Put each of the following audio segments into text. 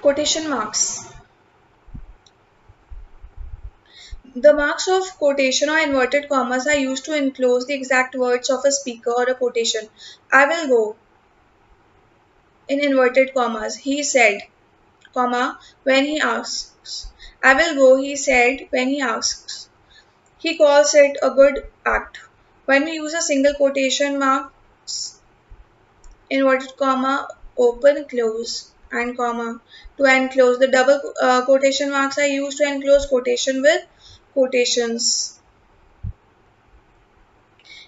Quotation marks. The marks of quotation or inverted commas are used to enclose the exact words of a speaker or a quotation. I will go, in inverted commas, he said, comma, when he asks. I will go, he said, when he asks. He calls it a good act. When we use a single quotation marks, inverted comma, open, close, and comma, to enclose. The double quotation marks are used to enclose quotation with quotations.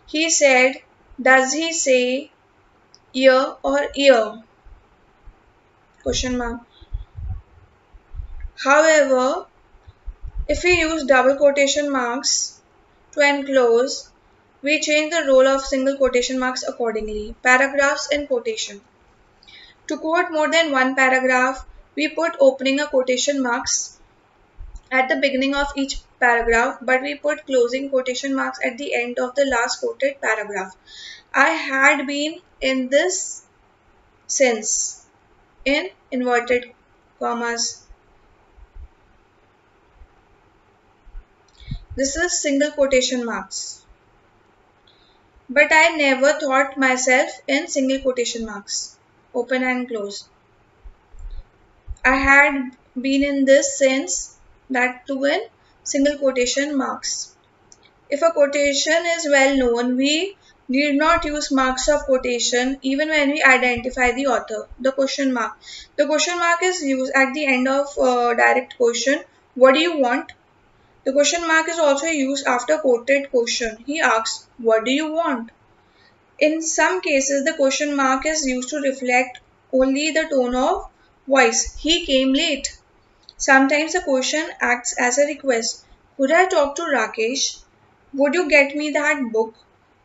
He said, does he say ear or ear? Question mark. However, if we use double quotation marks to enclose, we change the role of single quotation marks accordingly. Paragraphs in quotation. To quote more than one paragraph, we put opening a quotation marks at the beginning of each paragraph, but we put closing quotation marks at the end of the last quoted paragraph. I had been in this since, in inverted commas. This is single quotation marks. But I never thought myself in single quotation marks, open and close. I had been in this since, that too in single quotation marks. If a quotation is well known, we need not use marks of quotation even when we identify the author. The question mark. The question mark is used at the end of direct question. What do you want? The question mark is also used after quoted question. He asks, what do you want? In some cases, the question mark is used to reflect only the tone of voice. He came late. Sometimes the question acts as a request. Could I talk to Rakesh? Would you get me that book?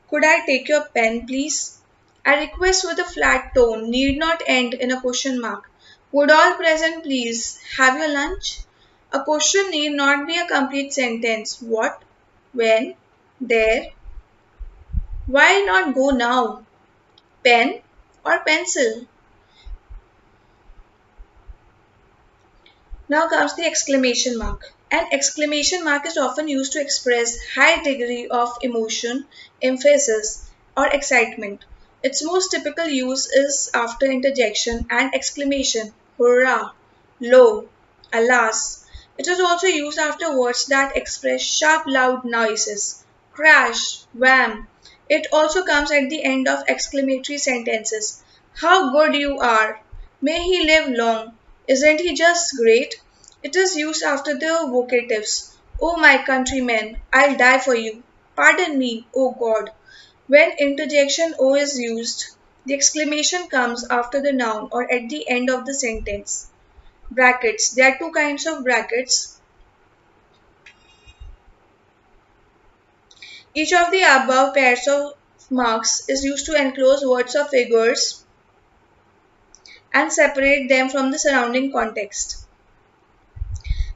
Could I take your pen, please? A request with a flat tone need not end in a question mark. Would all present please have your lunch? A question need not be a complete sentence. What? When? There? Why not go now? Pen or pencil? Now comes the exclamation mark. An exclamation mark is often used to express high degree of emotion, emphasis, or excitement. Its most typical use is after interjection and exclamation, hurrah, lo, alas. It is also used after words that express sharp loud noises, crash, wham. It also comes at the end of exclamatory sentences. How good you are! May he live long! Isn't he just great? It is used after the vocatives. O my countrymen, I'll die for you. Pardon me, O God. When interjection O is used, the exclamation comes after the noun or at the end of the sentence. Brackets. There are two kinds of brackets. Each of the above pairs of marks is used to enclose words or figures and separate them from the surrounding context.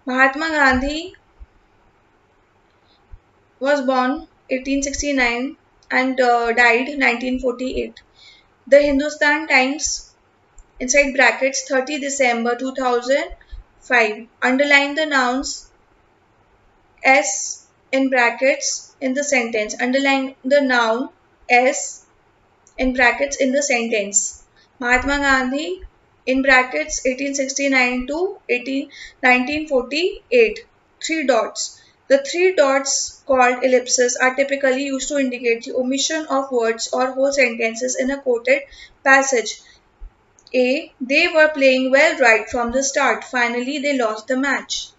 Mahatma Gandhi was born 1869 and died 1948. The Hindustan Times, inside brackets, 30 December 2005. Underline the nouns S in brackets in the sentence. Underline the noun S in brackets in the sentence. Mahatma Gandhi in brackets 1869 to 1948. Three dots. The three dots called ellipses are typically used to indicate the omission of words or whole sentences in a quoted passage. A. They were playing well right from the start. Finally, they lost the match.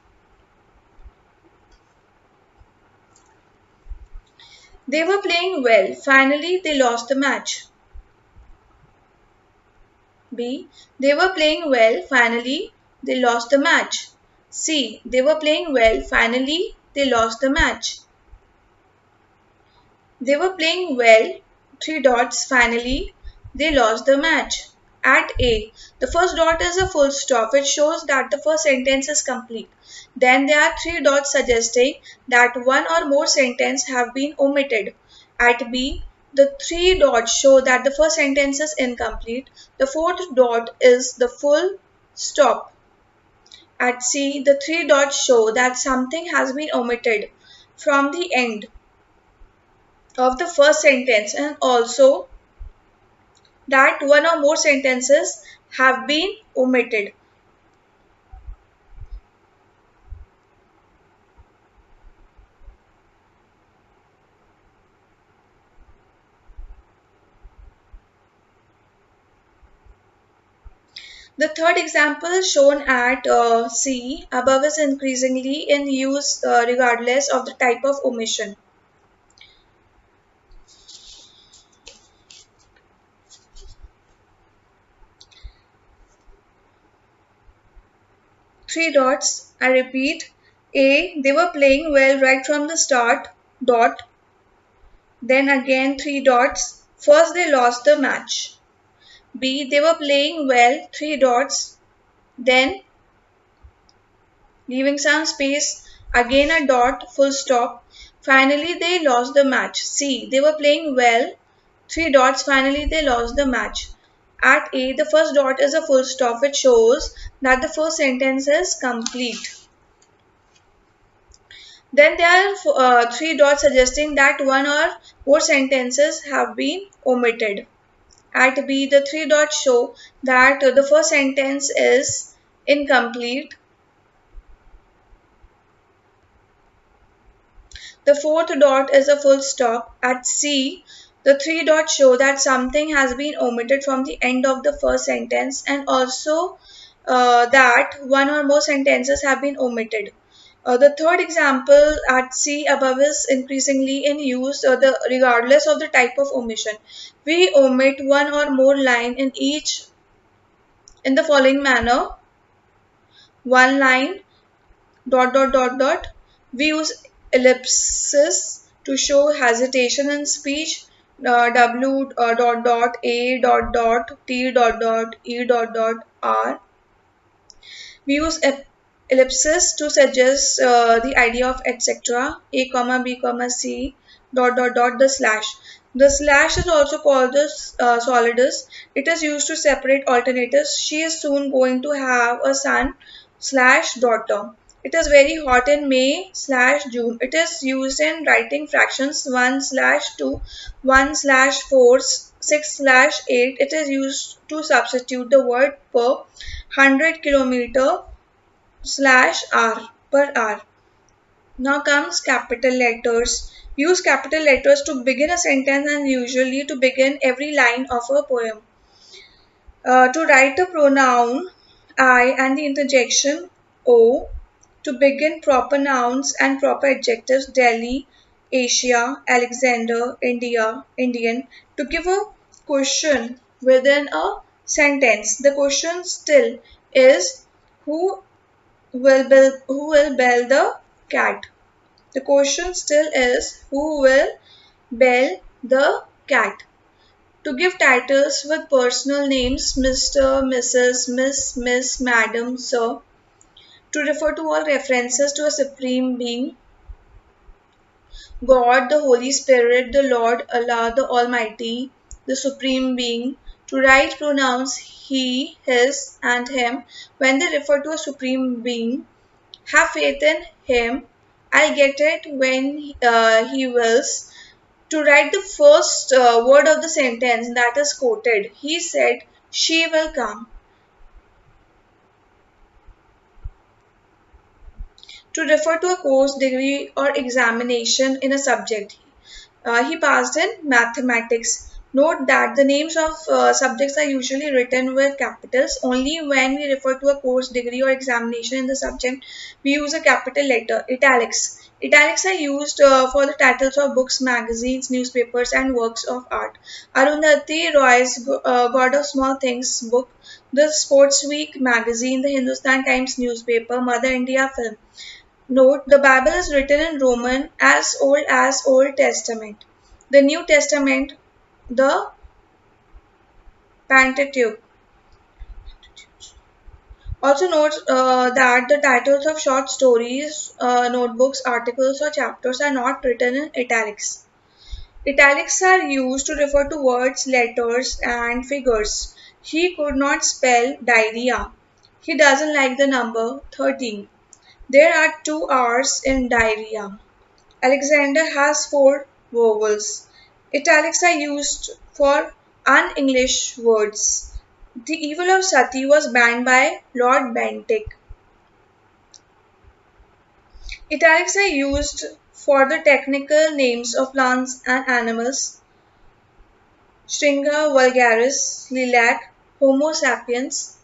They were playing well. Finally, they lost the match. B. They were playing well. Finally, they lost the match. C. They were playing well. Finally, they lost the match. They were playing well. Three dots. Finally, they lost the match. At A, the first dot is a full stop, which shows that the first sentence is complete. Then there are three dots suggesting that one or more sentences have been omitted. At B, the three dots show that the first sentence is incomplete. The fourth dot is the full stop. At C, the three dots show that something has been omitted from the end of the first sentence and also that one or more sentences have been omitted. The third example shown at C above is increasingly in use regardless of the type of omission. Three dots, I repeat. A, they were playing well right from the start, dot. Then again three dots. First they lost the match. B, they were playing well, three dots. Then leaving some space, again a dot, full stop. Finally they lost the match. C, they were playing well, three dots. Finally they lost the match. At A, the first dot is a full stop which shows that the first sentence is complete. Then there are three dots suggesting that one or more sentences have been omitted. At B, the three dots show that the first sentence is incomplete. The fourth dot is a full stop. At C, the three dots show that something has been omitted from the end of the first sentence and also that one or more sentences have been omitted. The third example at C above is increasingly in use regardless of the type of omission. We omit one or more line in each in the following manner. One line, dot dot dot dot. We use ellipsis to show hesitation in speech. W dot dot A dot dot T dot dot E dot dot R. We use ellipsis to suggest the idea of etc. A comma B comma C dot dot dot the slash. The slash is also called the solidus. It is used to separate alternatives. She is soon going to have a son slash daughter. It is very hot in May slash June. It is used in writing fractions 1 slash 2, 1 slash 4, 6 slash 8. It is used to substitute the word per 100 kilometer slash r per hour. Now comes capital letters. Use capital letters to begin a sentence and usually to begin every line of a poem. To write a pronoun I and the interjection O, to begin proper nouns and proper adjectives Delhi, Asia, Alexander, India, Indian, to give a question within a sentence. The question still is who who will bell the cat? The question still is who will bell the cat? To give titles with personal names Mr., Mrs., Miss, Madam, Sir. To refer to all references to a supreme being, God, the Holy Spirit, the Lord, Allah, the Almighty, the supreme being. To write pronouns he, his, and him when they refer to a supreme being. Have faith in him. I'll get it when he wills. To write the first word of the sentence that is quoted. He said, she will come. To refer to a course, degree, or examination in a subject. He passed in mathematics. Note that the names of subjects are usually written with capitals. Only when we refer to a course, degree, or examination in the subject, we use a capital letter, italics. Italics are used for the titles of books, magazines, newspapers, and works of art. Arundhati Roy's God of Small Things book, the Sports Week magazine, the Hindustan Times newspaper, Mother India film. Note, the Bible is written in Roman as Old Testament. The New Testament, the Pentateuch. Also note that the titles of short stories, notebooks, articles or chapters are not written in italics. Italics are used to refer to words, letters and figures. He could not spell diarrhea. He doesn't like the number 13. There are 2 R's in diarrhea. Alexander has 4 vowels. Italics are used for un-English words. The evil of sati was banned by Lord Bentinck. Italics are used for the technical names of plants and animals. Stringa vulgaris, lilac, Homo sapiens,